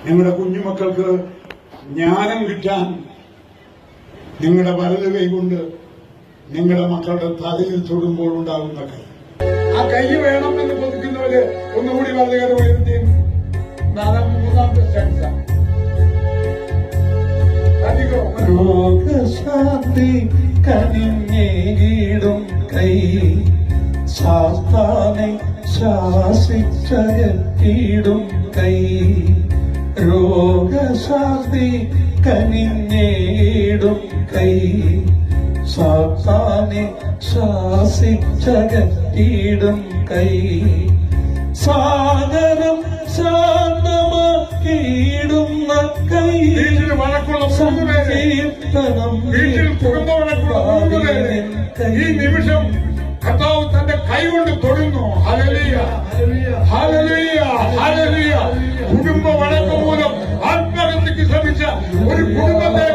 നിങ്ങളുടെ കുഞ്ഞുമക്കൾക്ക് ജ്ഞാനം കിട്ടാൻ നിങ്ങളുടെ വലത് കൈകൊണ്ട് നിങ്ങളുടെ മക്കളുടെ തലയിൽ തൊടുമ്പോൾ ഉണ്ടാകുന്ന കൈ. ആ കൈ വേണം എന്ന് കൊതിക്കുന്നവര് ഒന്നുകൂടി വലത് കൈ ഉയർത്തി. മൂന്നാമത്തെ സ്റ്റാൻസാണ്. രോഗശാന്തി കനിഞ്ഞേടും കൈ സാത്താനെ ശാസിച്ചയറ്റിടും കൈ. രോഗശാന്തി കനിഞ്ഞേടും കൈ സാത്താനെ ശാസിച്ചകറ്റിടും കൈ. സാഗരം ശാന്തമാക്കിയിടുന്ന കൈ. സങ്കീർത്തനം ഈ നിമിഷം കർത്താവ് തന്റെ കൈ കൊണ്ട് തൊടുന്നു. Hallelujah, hallelujah, hallelujah. കുടുംബ വഴക്ക് മൂലം ആത്മഹത്യക്ക് ശ്രമിച്ച ഒരു കുടുംബത്തെ